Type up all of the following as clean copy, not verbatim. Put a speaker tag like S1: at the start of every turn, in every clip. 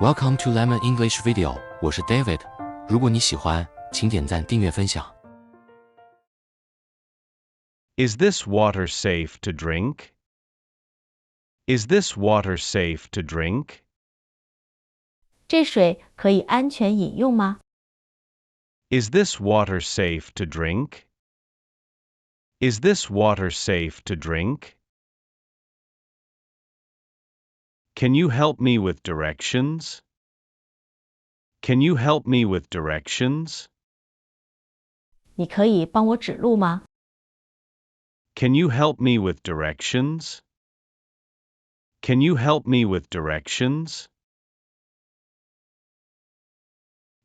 S1: Welcome to Lemon English Video， 我是 David。如果你喜欢，请点赞、订阅、分享。
S2: Is this water safe to drink? Is this water safe to drink?
S3: 这水可以安全饮用吗？
S2: Is this water safe to drink? Is this water safe to drink? Can you help me with directions? Can you help me with directions?
S3: 你可以帮我指路吗？
S2: Can you help me with directions? Can you help me with directions?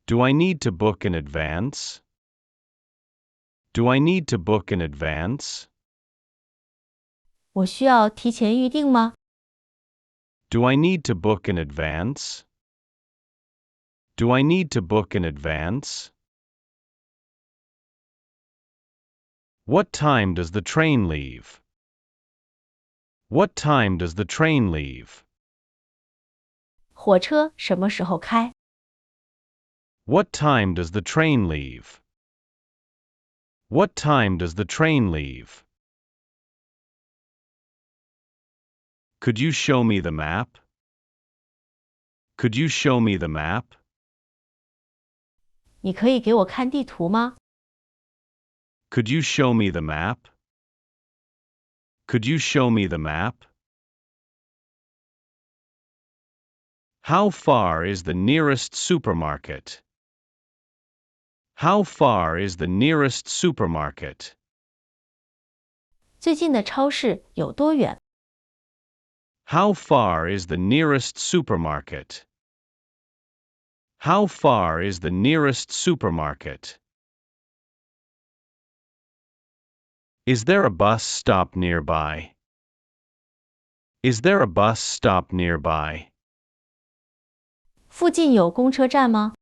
S2: Do I need to book in advance? Do I need to book in advance?
S3: 我需要提前预定吗？
S2: Do I need to book in advance? Do I need to book in advance? What time does the train leave? What time does the train leave?
S3: 火车什么时候开？
S2: What time does the train leave? What time does the train leave? Could you show me the map? Could you show me the map?
S3: 你可以给我看地图吗？
S2: Could you show me the map? Could you show me the map? How far is the nearest supermarket? How far is the nearest supermarket?
S3: 最近的超市有多远？
S2: How far is the nearest supermarket? How far is the nearest supermarket? Is there a bus stop nearby? Is there a bus stop nearby?
S3: 附近有公车站吗？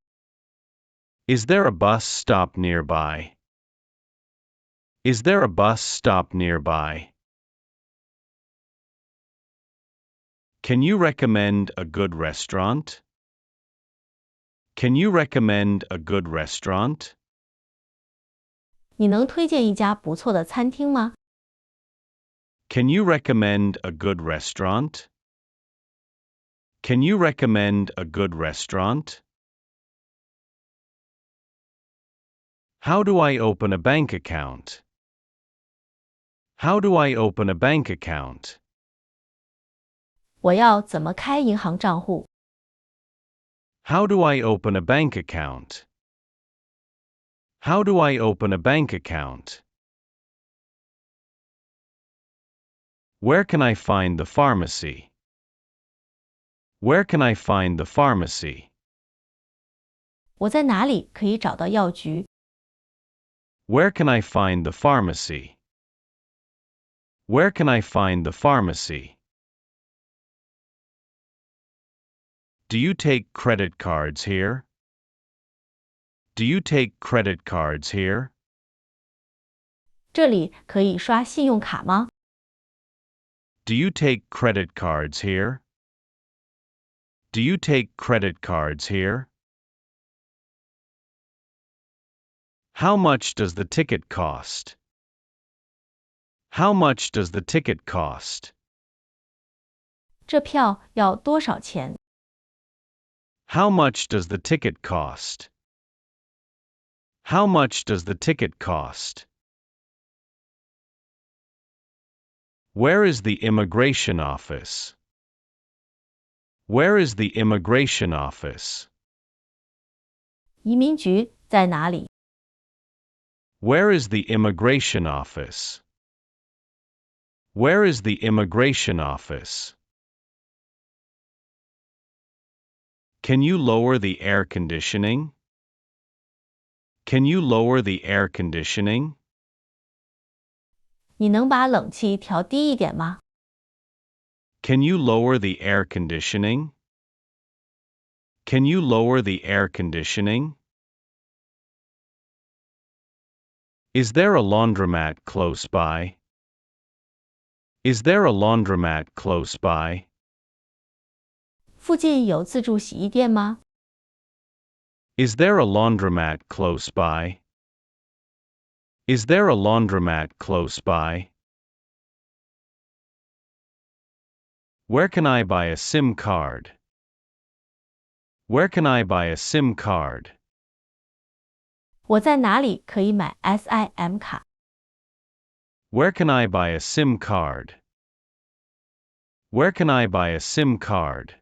S2: Is there a bus stop nearby? Is there a bus stop nearby? Can you recommend a good restaurant? Can you recommend a good restaurant?
S3: 你能推荐一家不错的餐厅吗？
S2: Can you recommend a good restaurant? Can you recommend a good restaurant? How do I open a bank account? How do I open a bank account?
S3: 我要怎么开银行账户？
S2: How do I open a bank account? How do I open a bank account? Where can I find the pharmacy? Where can I find the pharmacy?
S3: 我在哪里可以找到药局？
S2: Where can I find the pharmacy? Where can I find the pharmacy? Do you take credit cards here? Do you take credit cards here?
S3: 这里可以刷信用卡吗？
S2: Do you take credit cards here? Do you take credit cards here? How much does the ticket cost? How much does the ticket cost?
S3: 这票要多少钱？
S2: How much does the ticket cost? How much does the ticket cost? Where is the immigration office? Where is the immigration office?
S3: 移民局在哪里？
S2: Where is the immigration office? Where is the immigration office? Can you lower the air conditioning? Can you lower the air conditioning?
S3: 你能把冷气调低一点吗？
S2: Can you lower the air conditioning? Can you lower the air conditioning? Is there a laundromat close by? Is there a laundromat close by?
S3: 附近有自助洗衣店吗？
S2: Is there a laundromat close by? Is there a laundromat close by? Where can I buy a SIM card? Where can I buy a SIM card?
S3: 我在哪里可以买 SIM 卡？
S2: Where can I buy a SIM card? Where can I buy a SIM card?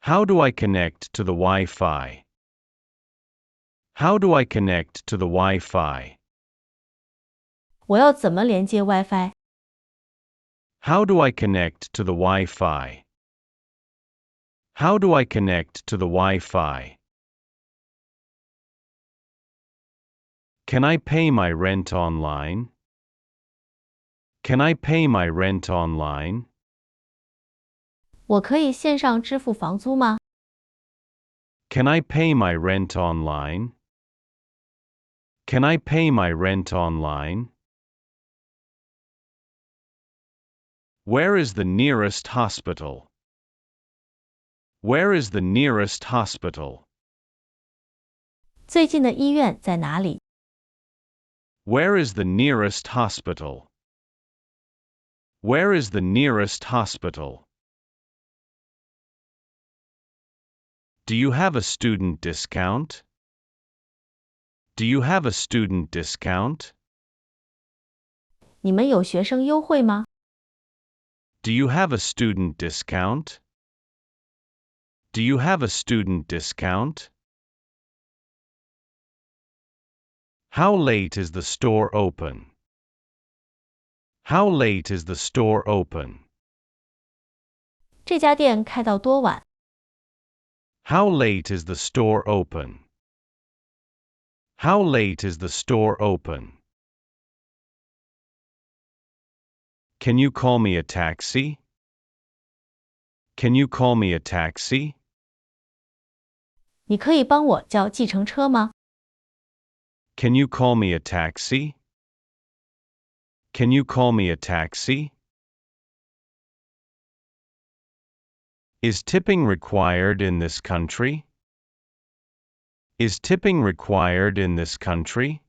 S2: How do I connect to the Wi-Fi? How do I connect to the Wi-Fi?
S3: 我要怎么连接 WiFi？
S2: How do I connect to the Wi-Fi? How do I connect to the Wi-Fi? Can I pay my rent online? Can I pay my rent online?
S3: 我可以线上支付房租吗？
S2: Can I pay my rent online? Can I pay my rent online? Where is the nearest hospital? Where is the nearest hospital?
S3: 最近的医院在哪里？
S2: Where is the nearest hospital? Where is the nearest hospital? Do you have a student discount? Do you have a student discount?
S3: 你们有学生优惠吗？
S2: Do you have a student discount? Do you have a student discount? How late is the store open? How late is the store open?
S3: 这家店开到多晚？
S2: How late is the store open? How late is the store open? Can you call me a taxi? Can you call me a taxi?
S3: 你可以帮我叫计程车吗？
S2: Can you call me a taxi? Can you call me a taxi? Is tipping required in this country? Is tipping required in this country?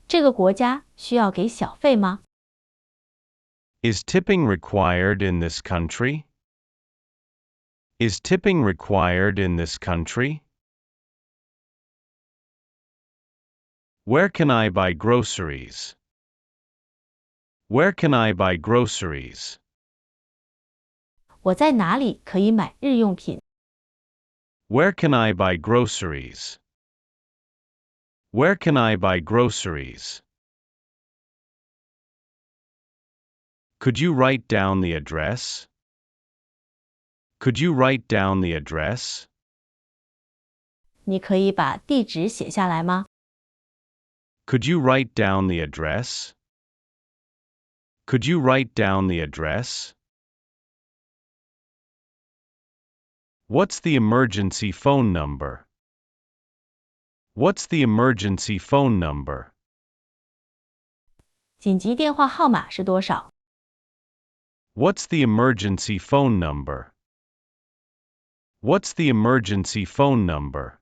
S3: 这个国家需要给小费吗？
S2: Is tipping required in this country? Is tipping required in this country? Where can I buy groceries? Where can I buy groceries?
S3: 我在哪里可以买日用品？
S2: Where can I buy groceries? Where can I buy groceries? Could you write down the address? Could you write down the address?
S3: 你可以把地址写下来吗？
S2: Could you write down the address? Could you write down the address? What's the emergency phone number? What's the emergency phone number?
S3: 紧急电话号码是多少？
S2: What's the emergency phone number? What's the emergency phone number?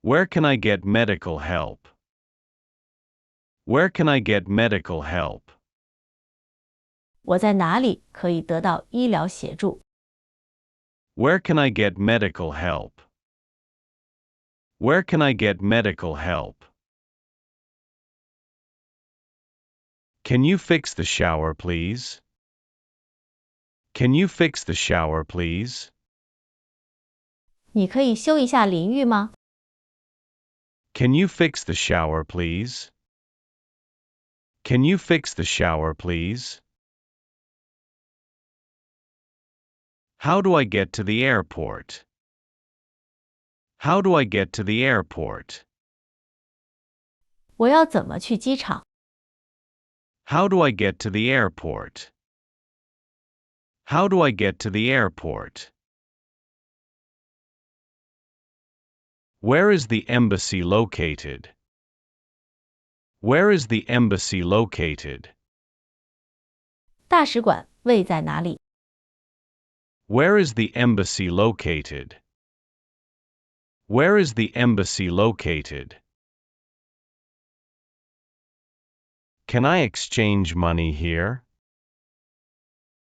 S2: Where can I get medical help? Where can I get medical help?
S3: 我在哪里可以得到医疗协助？
S2: Where can I get medical help? Where can I get medical help? Can you fix the shower, please? Can you fix the shower, please?
S3: 你可以修一下淋浴吗？
S2: Can you fix the shower, please? Can you fix the shower, please? How do I get to the airport? How do I get to the airport?
S3: 我要怎么去机场？
S2: How do I get to the airport? How do I get to the airport? Where is the embassy located? Where is the embassy located?
S3: 大使馆位在哪里？
S2: Where is the embassy located? Where is the embassy located? Can I exchange money here?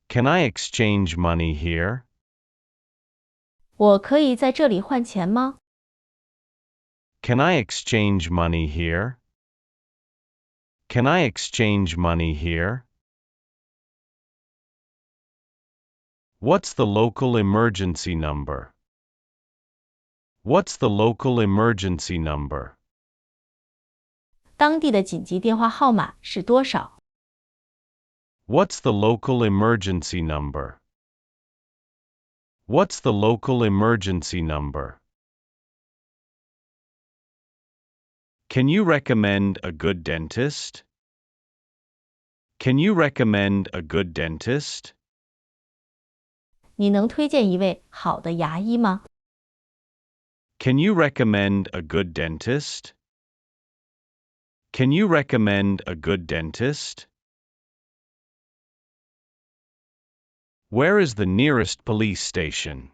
S2: Can I exchange money here?
S3: 我可以在这里换钱吗？
S2: Can I exchange money here? Can I exchange money here? What's the local emergency number? What's the local emergency number?
S3: 当地的紧急电话号码是多少？
S2: What's the local emergency number? What's the local emergency number? Can you recommend a good dentist? Can you recommend a good dentist?
S3: 你能推荐一位好的牙医吗？
S2: Can you recommend a good dentist? Can you recommend a good dentist? Where is the nearest police station?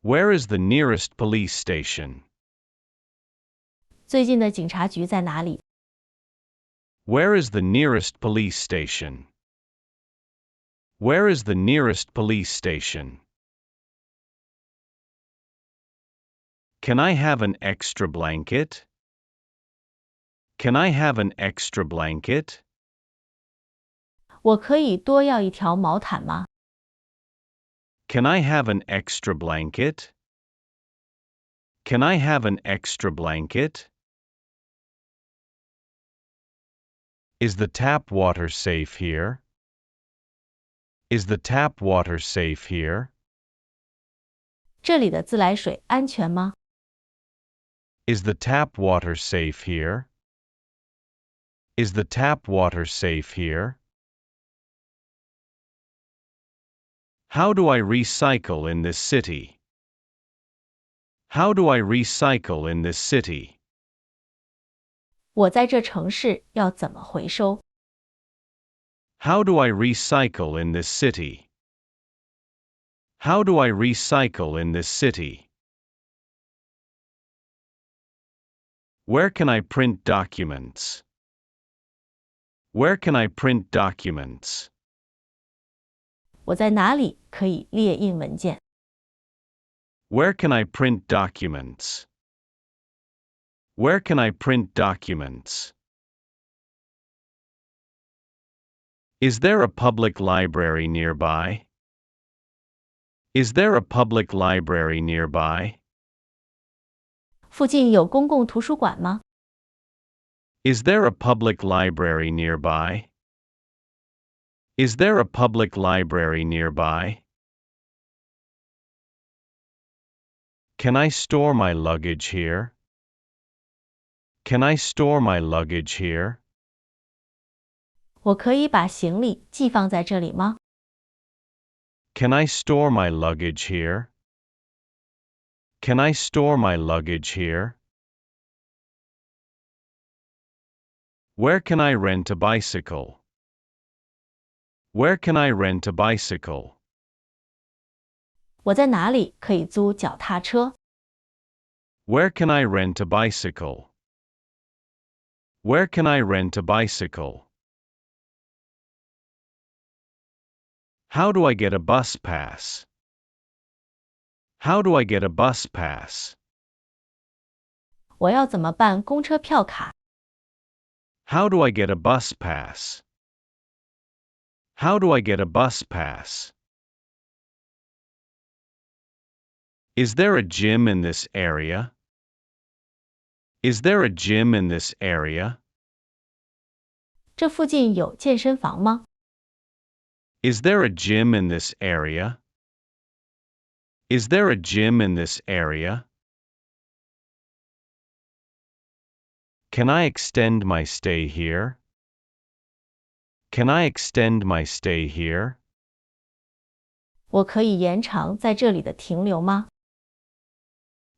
S2: Where is the nearest police station?
S3: 最近的警察局在哪里？
S2: Where is the nearest police station? Where is the nearest police station? Can I have an extra blanket? Can I have an extra blanket?
S3: 我可以多要一条毛毯吗？
S2: Can I have an extra blanket? Can I have an extra blanket? Is the tap water safe here? Is the tap water safe here?
S3: 这里的自来水安全吗？
S2: Is the tap water safe here? Is the tap water safe here? How do I recycle in this city? How do I recycle in this city?
S3: 我在这城市要怎么回收？
S2: How do I recycle in this city? How do I recycle in this city? Where can I print documents? Where can I print documents?
S3: 我在哪里可以列印文件？
S2: Where can I print documents? Where can I print documents? Is there a public library nearby? Is there a public library nearby?
S3: 附近有公共图书馆吗？
S2: Is there a public library nearby? Is there a public library nearby? Can I store my luggage here? Can I store my luggage here?
S3: 我可以把行李寄放在这里吗？
S2: Can I store my luggage here? Can I store my luggage here? Where can I rent a bicycle? Where can I rent a bicycle?
S3: 我在哪里可以租脚踏车？
S2: Where can I rent a bicycle? Where can I rent a bicycle? How do I get a bus pass? How do I get a bus pass?
S3: 我要怎么办公车票卡？
S2: How do I get a bus pass? How do I get a bus pass? Is there a gym in this area? Is there a gym in this area?
S3: 这附近有健身房吗？
S2: Is there a gym in this area? Is there a gym in this area? Can I extend my stay here? Can I extend my stay here?
S3: 我可以延长在这里的停留吗？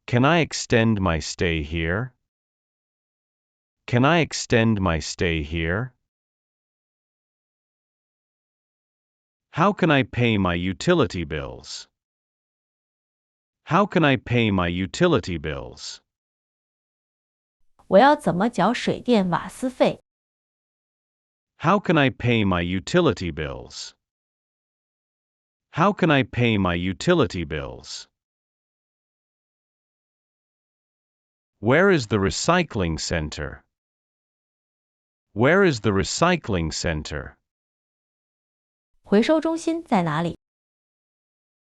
S2: Can I extend my stay here? Can I extend my stay here? How can I pay my utility bills? How can I pay my utility bills?
S3: 我要怎么缴水电瓦斯费？
S2: How can I pay my utility bills? How can I pay my utility bills? Where is the recycling center? Where is the recycling center?
S3: 回收中心在哪里？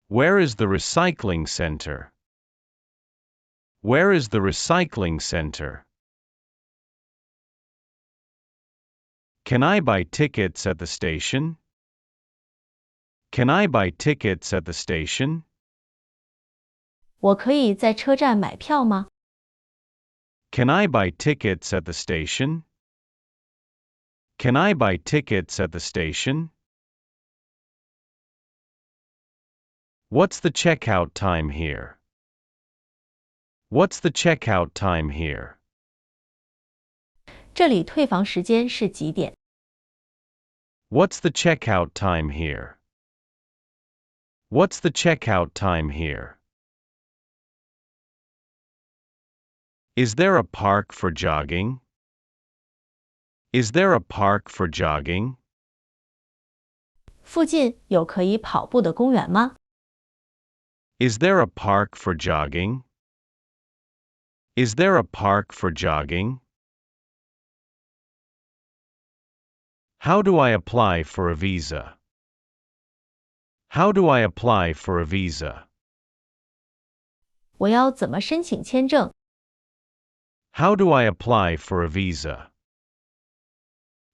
S2: Where is the recycling center? Where is the recycling center? Can I buy tickets at the station? Can I buy tickets at the station?
S3: 我可以在车站买票吗？
S2: Can I buy tickets at the station? Can I buy tickets at the station? What's the checkout time here? What's the checkout time here?
S3: 这里退房时间是几点？
S2: What's the checkout time here? What's the checkout time here? Is there a park for jogging? Is there a park for jogging?
S3: 附近有可以跑步的公园吗？
S2: Is there a park for jogging? Is there a park for jogging? How do I apply for a visa? How do I apply for a visa?
S3: 我要怎么申请签证？
S2: How do I apply for a visa?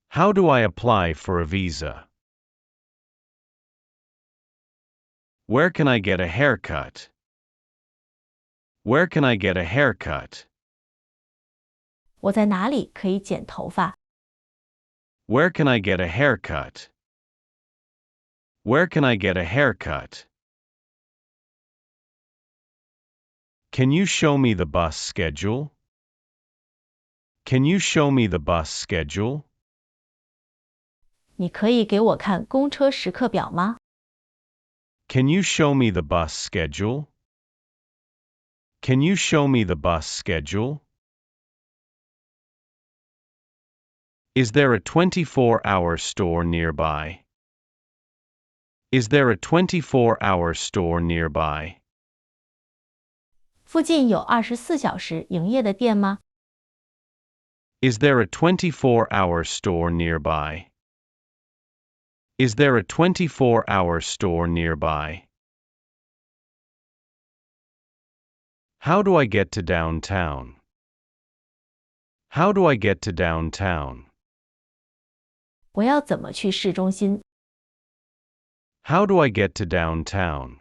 S2: How do I apply for a visa? Where can I get a haircut? Where can I get a haircut?
S3: 我在哪里可以剪头发？
S2: Where can I get a haircut? Where can I get a haircut? Can you show me the bus schedule? Can you show me the bus schedule?
S3: 你可以给我看公车时刻表吗？
S2: Can you show me the bus schedule? Can you show me the bus schedule? Is there a 24-hour store nearby? Is there a 24-hour store nearby?
S3: 附近有24小时营业的店吗？
S2: Is there a 24-hour store nearby? Is there a 24-hour store nearby? How do I get to downtown? How do I get to downtown?
S3: 我要怎么去市中心？
S2: How do I get to downtown?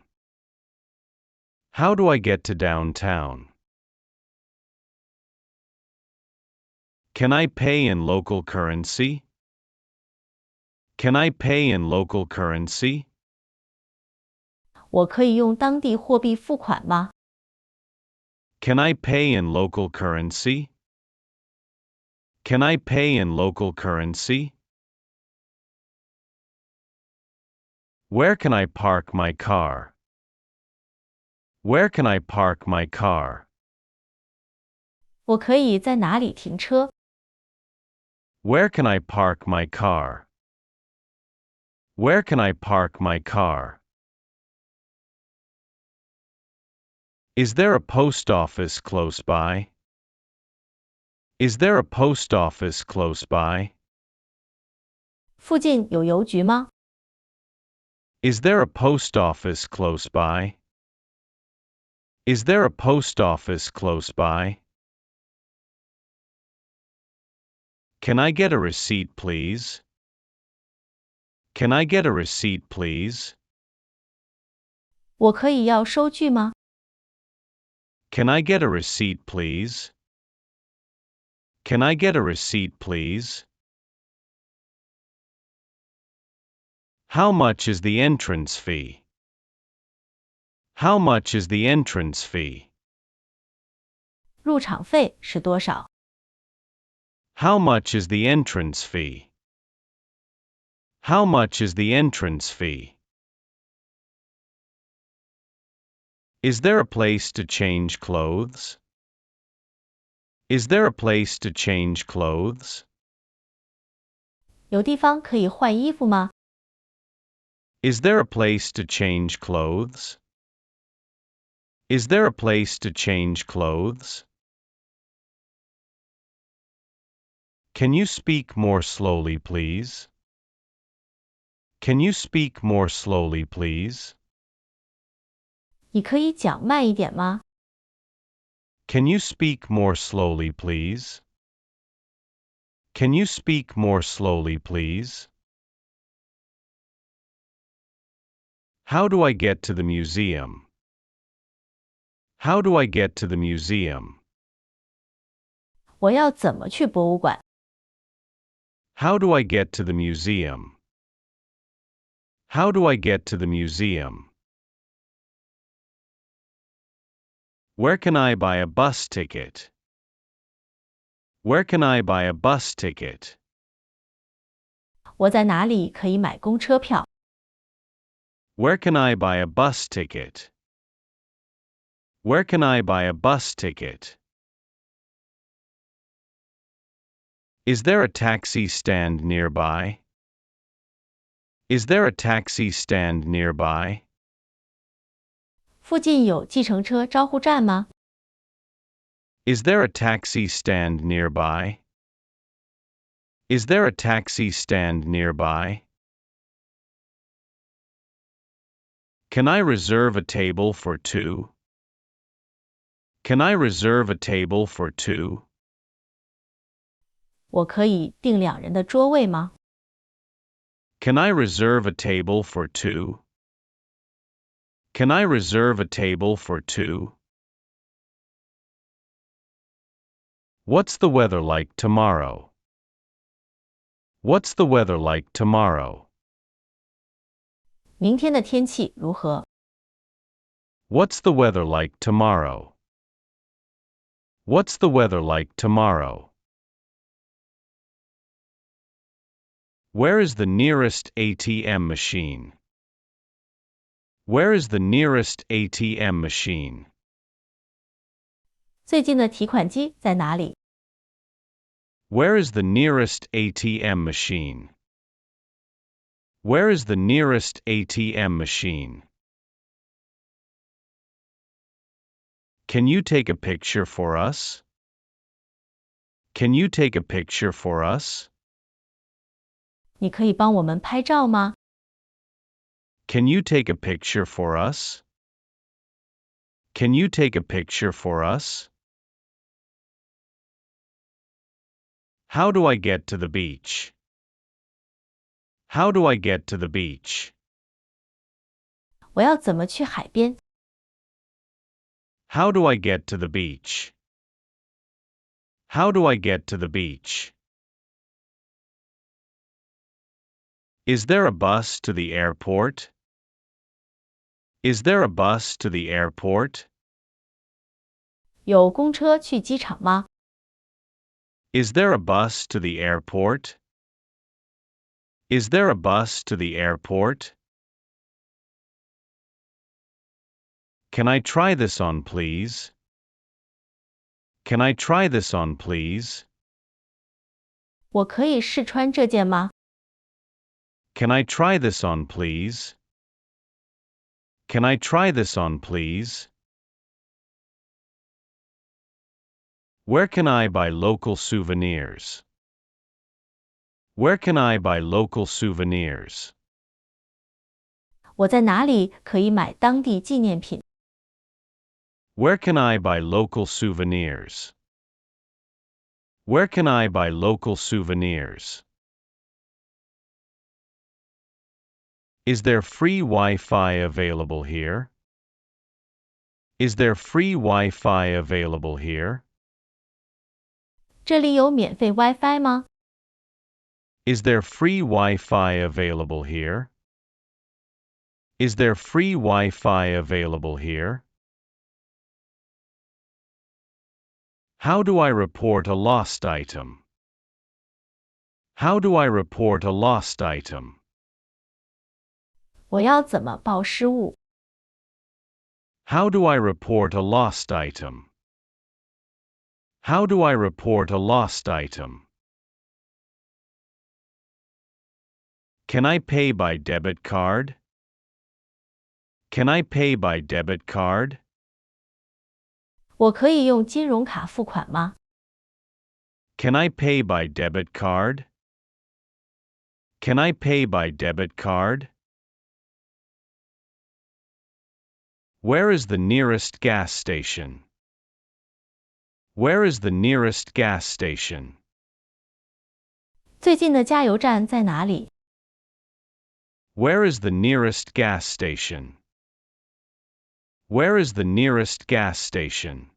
S2: How do I get to downtown? Can I pay in local currency? Can I pay in local currency?
S3: 我可以用当地货币付款吗？
S2: Can I pay in local currency? Can I pay in local currency? Where can I park my car? Where can I park my car?
S3: 我可以在哪里停车？
S2: Where can I park my car? Where can I park my car? Is there a post office close by? Is there a post office close by?
S3: 附近有邮局吗？
S2: Is there a post office close by? Is there a post office close by? Can I get a receipt, please? Can I get a receipt, please?
S3: 我可以要收据吗？
S2: Can I get a receipt, please? Can I get a receipt, please? How much is the entrance fee? How much is the entrance fee?
S3: 入场费是多少？
S2: How much is the entrance fee? How much is the entrance fee? Is there a place to change clothes? Is there a place to change clothes?
S3: 有地方可以换衣服吗？
S2: Is there a place to change clothes? Is there a place to change clothes? Can you speak more slowly, please? Can you speak more slowly, please?
S3: 你可以讲慢一点吗？
S2: Can you speak more slowly, please? Can you speak more slowly, please? How do I get to the museum? How do I get to the museum?
S3: 我要怎么去博物馆？
S2: How do I get to the museum? How do I get to the museum? Where can I buy a bus ticket? Where can I buy a bus ticket?
S3: 我在哪里可以买公车票？
S2: Where can I buy a bus ticket? Where can I buy a bus ticket? Is there a taxi stand nearby? Is there a taxi stand nearby?
S3: 附近有计程车招呼站吗？
S2: Is there a taxi stand nearby? Is there a taxi stand nearby? Can I reserve a table for two? Can I reserve a table for two?
S3: 我可以订2人的桌位吗？
S2: Can I reserve a table for two? Can I reserve a table for two? What's the weather like tomorrow? What's the weather like tomorrow?
S3: 明天的天气如何？
S2: What's the weather like tomorrow? What's the weather like tomorrow? Where is the nearest ATM machine? Where is the nearest ATM machine?
S3: 最近的提款机在哪里？
S2: Where is the nearest ATM machine? Where is the nearest ATM machine? Can you take a picture for us? Can you take a picture for us?
S3: 你可以帮我们拍照吗？
S2: Can you take a picture for us? Can you take a picture for us? How do I get to the beach? How do I get to the beach?
S3: 我要怎么去海边？
S2: How do I get to the beach? How do I get to the beach? Is there a bus to the airport? Is there a bus to the airport?
S3: 有公车去机场吗？
S2: Is there a bus to the airport? Is there a bus to the airport? Can I try this on, please? Can I try this on, please?
S3: 我可以试穿这件吗？
S2: Can I try this on, please? Can I try this on, please? Where can I buy local souvenirs? Where can I buy local souvenirs?
S3: 我在哪里可以买当地纪念品？
S2: Where can I buy local souvenirs? Where can I buy local souvenirs? Is there free Wi-Fi available here? Is there free Wi-Fi available here?
S3: 这里有免费 WiFi 吗？
S2: Is there free Wi-Fi available here? Is there free Wi-Fi available here? How do I report a lost item? How do I report a lost item?
S3: 我要怎么报失物？
S2: How do I report a lost item? How do I report a lost item? Can I pay by debit card? Can I pay by debit card?
S3: 我可以用金融卡付款吗？
S2: Can I pay by debit card? Can I pay by debit card? Where is the nearest gas station? Where is the nearest gas station?
S3: 最近的加油站在哪里？
S2: Where is the nearest gas station? Where is the nearest gas station?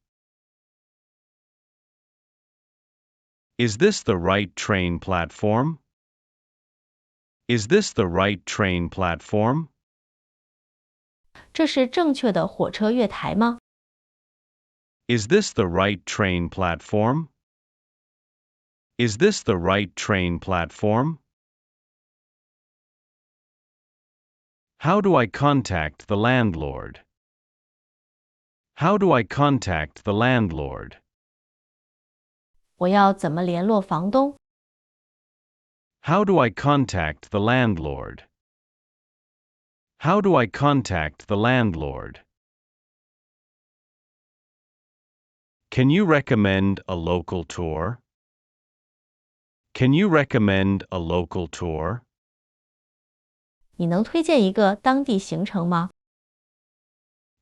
S2: Is this the right train platform? Is this the right train platform?
S3: 这是正确的火车月台吗？
S2: Is this the right train platform? Is this the right train platform? How do I contact the landlord? How do I contact the landlord?
S3: 我要怎么联络房东？
S2: How do I contact the landlord? How do I contact the landlord? Can you recommend a local tour? Can you recommend a local tour?
S3: 你能推荐一个当地行程吗？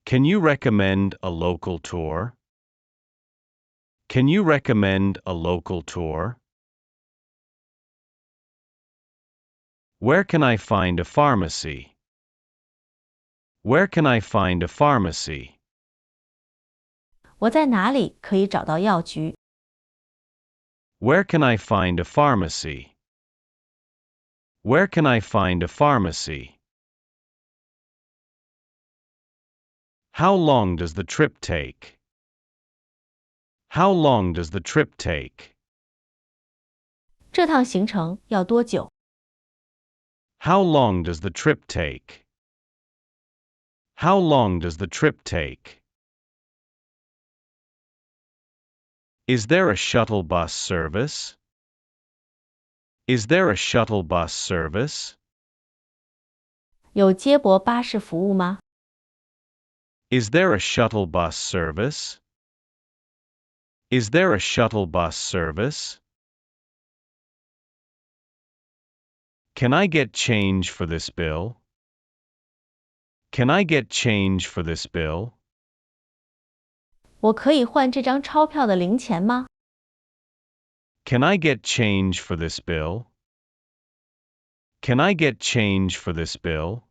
S2: Can you recommend a local tour? Can you recommend a local tour? Where can I find a pharmacy? Where can I find a pharmacy?
S3: 我在哪里可以找到药局？
S2: Where can I find a pharmacy? Where can I find a pharmacy? How long does the trip take? How long does the trip take?
S3: 这趟行程要多久？
S2: How long does the trip take? How long does the trip take? Is there a shuttle bus service? Is there a shuttle bus service?
S3: 有接驳巴士服务吗？
S2: Is there a shuttle bus service? Is there a shuttle bus service? Can I get change for this bill? Can I get change for this bill?
S3: 我可以换这张钞票的零钱吗？
S2: Can I get change for this bill? Can I get change for this bill?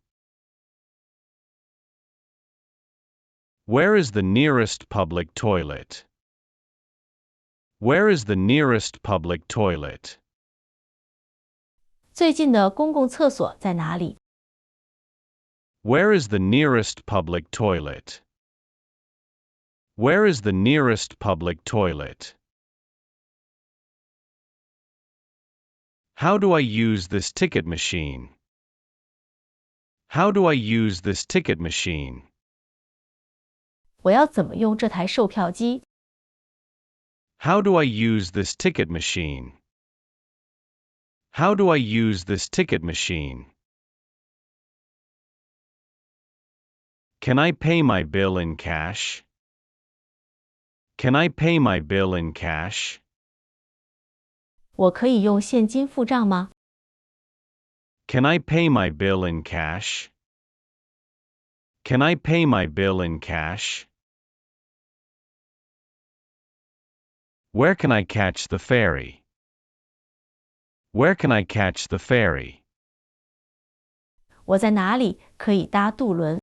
S2: Where is the nearest public toilet? Where is the nearest public toilet?
S3: 最近的公共厕所在哪里？
S2: Where is the nearest public toilet? Where is the nearest public toilet? How do I use this ticket machine? How do I use this ticket machine?
S3: 我要怎么用这台售票机？
S2: How do I use this ticket machine? How do I use this ticket machine? Can I pay my bill in cash? Can I pay my bill in cash?
S3: 我可以用现金付账吗？
S2: Can I pay my bill in cash? Can I pay my bill in cash? Where can I catch the ferry? Where can I catch the ferry?
S3: 我在哪里可以搭渡轮？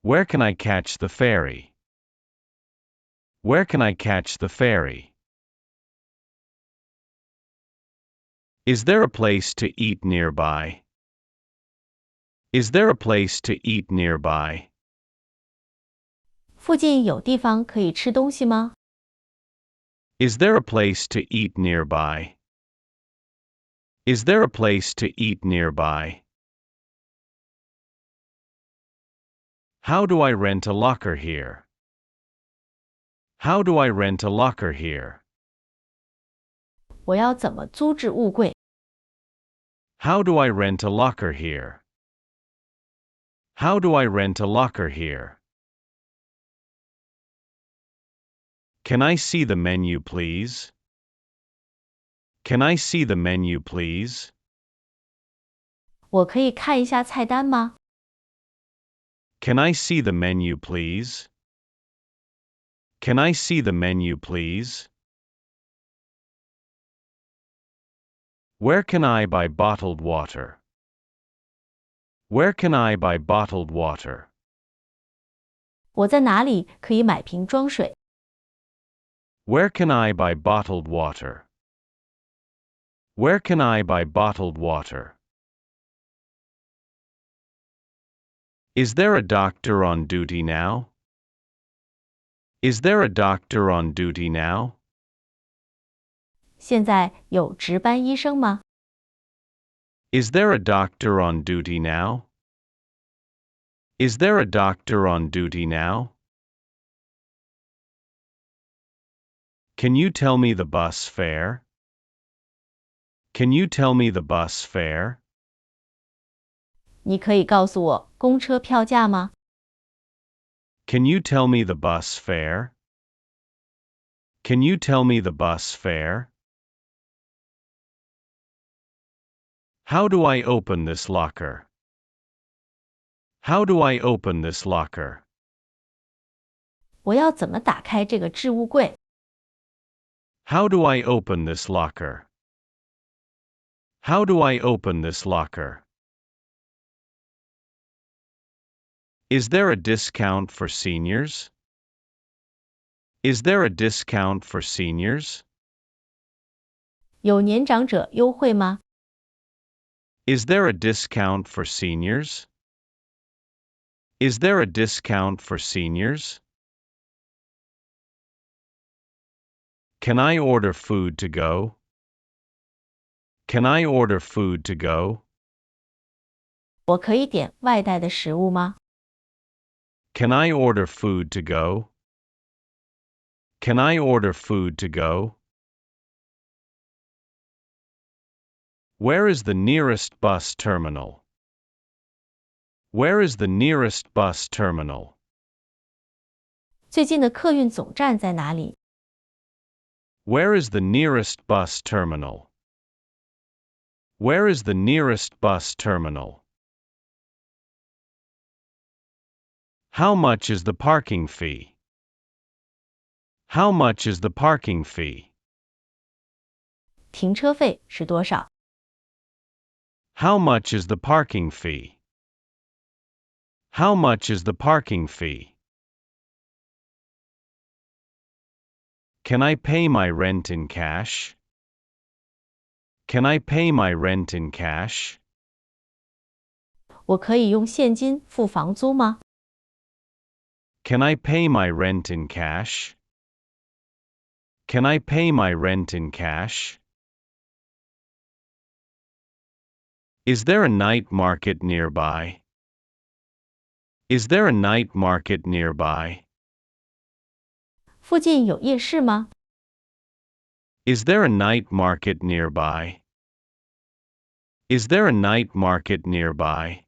S2: Where can I catch the ferry? Where can I catch the ferry? Is there a place to eat nearby? Is there a place to eat nearby?
S3: 附近有地方可以吃东西吗？
S2: Is there a place to eat nearby? Is there a place to eat nearby? How do I rent a locker here? How do I rent a locker here?
S3: 我要怎么租置物柜？
S2: How do I rent a locker here? How do I rent a locker here? Can I see the menu, please? Can I see the menu, please?
S3: 我可以看一下菜单吗？
S2: Can I see the menu, please? Can I see the menu, please? Where can I buy bottled water? Where can I buy bottled water?
S3: 我在哪里可以买瓶装水？
S2: Where can I buy bottled water? Where can I buy bottled water? Is there a doctor on duty now? Is there a doctor on duty now?
S3: 现在有值班医生吗？
S2: Is there a doctor on duty now? Is there a doctor on duty now? Can you tell me the bus fare? Can you tell me the bus fare?
S3: 你可以告诉我公车票价吗？
S2: Can you tell me the bus fare? Can you tell me the bus fare? How do I open this locker? How do I open this locker?
S3: 我要怎么打开这个置物柜？
S2: How do I open this locker? How do I open this locker? Is there a discount for seniors? Is there a discount for seniors?
S3: 有年长者优惠吗？
S2: Is there a discount for seniors? Is there a discount for seniors? Can I order food to go? Can I order food to go?
S3: 我可以点外带的食物吗？
S2: Can I order food to go? Can I order food to go? Where is the nearest bus terminal? Where is the nearest bus terminal?
S3: 最近的客运总站在哪里？
S2: Where is the nearest bus terminal? Where is the nearest bus terminal? How much is the parking fee? How much is the parking fee?
S3: 停车费是多少？
S2: How much is the parking fee? How much is the parking fee? Can I pay my rent in cash? Can I pay my rent in cash?
S3: 我可以用现金付房租吗？
S2: Can I pay my rent in cash? Can I pay my rent in cash? Is there a night market nearby? Is there a night market nearby?
S3: 附近有夜市吗？
S2: Is there a night market nearby? Is there a night market nearby?